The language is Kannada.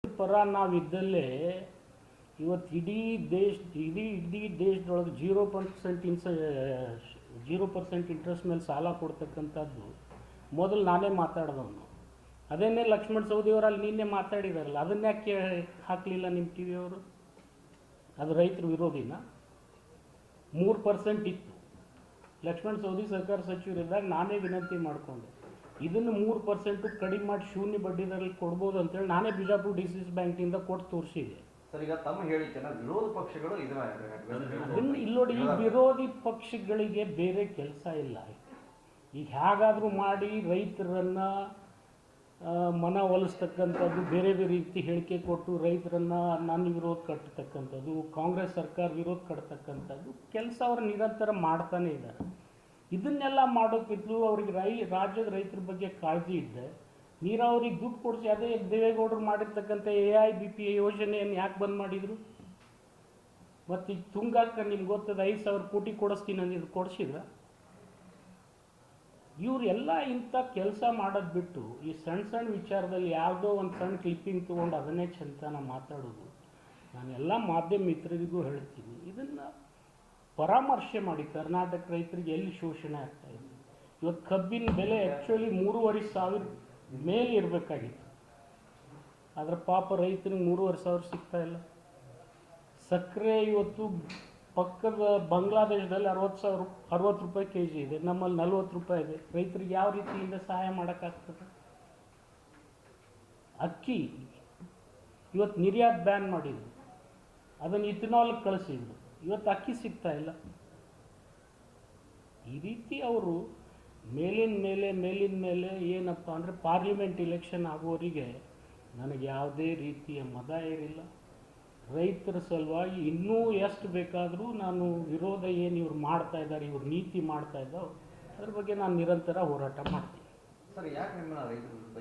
ಪರ ನಾವಿದ್ದಲ್ಲೇ ಇವತ್ತು ಇಡೀ ದೇಶದೊಳಗೆ 0% ಇಂಟ್ರೆಸ್ಟ್ ಮೇಲೆ ಸಾಲ ಕೊಡ್ತಕ್ಕಂಥದ್ದು ಮೊದಲು ನಾನೇ ಮಾತಾಡಿದವನು. ಅದನ್ನೇ ಲಕ್ಷ್ಮಣ್ ಸವದಿಯವರು ಅಲ್ಲಿ ನಿನ್ನೆ ಮಾತಾಡಿದಾರಲ್ಲ, ಅದನ್ನ ಯಾಕೆ ಹಾಕಲಿಲ್ಲ ನಿಮ್ಮ ಟಿ ವಿಯವರು? ಅದು ರೈತರ ವಿರೋಧಿನ? 3% ಇತ್ತು. ಲಕ್ಷ್ಮಣ್ ಸವದಿ ಸರ್ಕಾರ ಸಚಿವರಿದ್ದಾಗ ನಾನೇ ವಿನಂತಿ ಮಾಡಿಕೊಂಡೆ, ಇದನ್ನು 3% ಕಡಿಮೆ ಮಾಡಿ ಶೂನ್ಯ ಬಡ್ಡಿದಲ್ಲಿ ಕೊಡ್ಬೋದು ಅಂತೇಳಿ ನಾನೇ ಬಿಜಾಪುರ DCC ಬ್ಯಾಂಕಿಂದ ಕೊಟ್ಟು ತೋರಿಸಿದೆ. ಸರ್, ಈಗ ತಮ್ಮ ಹೇಳಿಕೆನ ವಿರೋಧ ಪಕ್ಷಗಳು ಅದನ್ನು ಇಲ್ಲೋಡಿ, ಈ ವಿರೋಧಿ ಪಕ್ಷಗಳಿಗೆ ಬೇರೆ ಕೆಲಸ ಇಲ್ಲ. ಈಗ ಹೇಗಾದರೂ ಮಾಡಿ ರೈತರನ್ನು ಮನವೊಲಿಸ್ತಕ್ಕಂಥದ್ದು, ಬೇರೆ ಬೇರೆ ರೀತಿ ಹೇಳಿಕೆ ಕೊಟ್ಟು ರೈತರನ್ನು ನನ್ನ ವಿರೋಧ ಕಟ್ಟತಕ್ಕಂಥದ್ದು, ಕಾಂಗ್ರೆಸ್ ಸರ್ಕಾರ ವಿರೋಧ ಕಟ್ತಕ್ಕಂಥದ್ದು ಕೆಲಸ ಅವರು ನಿರಂತರ ಮಾಡ್ತಾನೆ ಇದ್ದಾರೆ. ಇದನ್ನೆಲ್ಲ ಮಾಡೋಕ್ಕಿಂತಲೂ ಅವ್ರಿಗೆ ರಾಜ್ಯದ ರೈತರ ಬಗ್ಗೆ ಕಾಳಜಿ ಇದ್ದೆ ನೀರಾವರಿಗೆ ದುಡ್ಡು ಕೊಡಿಸಿ, ಅದೇ ದೇವೇಗೌಡರು ಮಾಡಿರ್ತಕ್ಕಂಥ AIBP ಯೋಜನೆಯನ್ನು ಯಾಕೆ ಬಂದ್ ಮಾಡಿದರು? ಮತ್ತು ಈಗ ತುಂಗಾಕ ನಿಮ್ಗೆ ಗೊತ್ತದ 5,000 ಕೋಟಿ ಕೊಡಿಸ್ತೀನಿ ಅಂದಿದ್ದು ಕೊಡಿಸಿದ್ರ? ಇವರೆಲ್ಲ ಇಂಥ ಕೆಲಸ ಮಾಡೋದು ಬಿಟ್ಟು ಈ ಸಣ್ಣ ಸಣ್ಣ ವಿಚಾರದಲ್ಲಿ ಯಾವುದೋ ಒಂದು ಸಣ್ಣ ಕ್ಲಿಪ್ಪಿಂಗ್ ತೊಗೊಂಡು ಅದನ್ನೇ ಚಂತನ ಮಾತಾಡೋದು. ನಾನೆಲ್ಲ ಮಾಧ್ಯಮ ಮಿತ್ರರಿಗೂ ಹೇಳ್ತೀನಿ, ಇದನ್ನು ಪರಾಮರ್ಶೆ ಮಾಡಿ. ಕರ್ನಾಟಕ ರೈತರಿಗೆ ಎಲ್ಲಿ ಶೋಷಣೆ ಆಗ್ತಾಯಿದೆ? ಇವತ್ತು ಕಬ್ಬಿನ ಬೆಲೆ ಆ್ಯಕ್ಚುಲಿ 3,500 ಮೇಲೆ ಇರಬೇಕಾಗಿತ್ತು, ಆದರೆ ಪಾಪ ರೈತನಿಗೆ 3,500 ಸಿಗ್ತಾ ಇಲ್ಲ. ಸಕ್ಕರೆ ಇವತ್ತು ಪಕ್ಕದ ಬಾಂಗ್ಲಾದೇಶದಲ್ಲಿ 60 ರೂಪಾಯಿ KG ಇದೆ, ನಮ್ಮಲ್ಲಿ 40 ರೂಪಾಯಿ ಇದೆ. ರೈತರಿಗೆ ಯಾವ ರೀತಿಯಿಂದ ಸಹಾಯ ಮಾಡೋಕ್ಕಾಗ್ತದೆ? ಅಕ್ಕಿ ಇವತ್ತು ನಿರ್ಯಾತ್ ಬ್ಯಾನ್ ಮಾಡಿದ್ರು, ಅದನ್ನು ಇಥನಾಲ್ಗೆ ಕಳಿಸಿದ್ರು, ಇವತ್ತು ಅಕ್ಕಿ ಸಿಗ್ತಾ ಇಲ್ಲ. ಈ ರೀತಿ ಅವರು ಮೇಲಿನ ಮೇಲೆ ಏನಪ್ಪ ಅಂದರೆ ಪಾರ್ಲಿಮೆಂಟ್ ಇಲೆಕ್ಷನ್ ಆಗೋರಿಗೆ ನನಗೆ ಯಾವುದೇ ರೀತಿಯ ಮದ ಇರಿಲ್ಲ. ರೈತರ ಸಲುವಾಗಿ ಇನ್ನೂ ಎಷ್ಟು ಬೇಕಾದರೂ ನಾನು ವಿರೋಧ ಏನು ಇವ್ರು ಮಾಡ್ತಾ ಇದ್ದಾರೆ, ಇವ್ರು ನೀತಿ ಮಾಡ್ತಾ ಇದ್ದಾವೆ, ಅದ್ರ ಬಗ್ಗೆ ನಾನು ನಿರಂತರ ಹೋರಾಟ ಮಾಡ್ತೀನಿ. ಸರ್, ಯಾಕೆ ನಿಮ್ಮ ರೈತರ ವಿರುದ್ಧ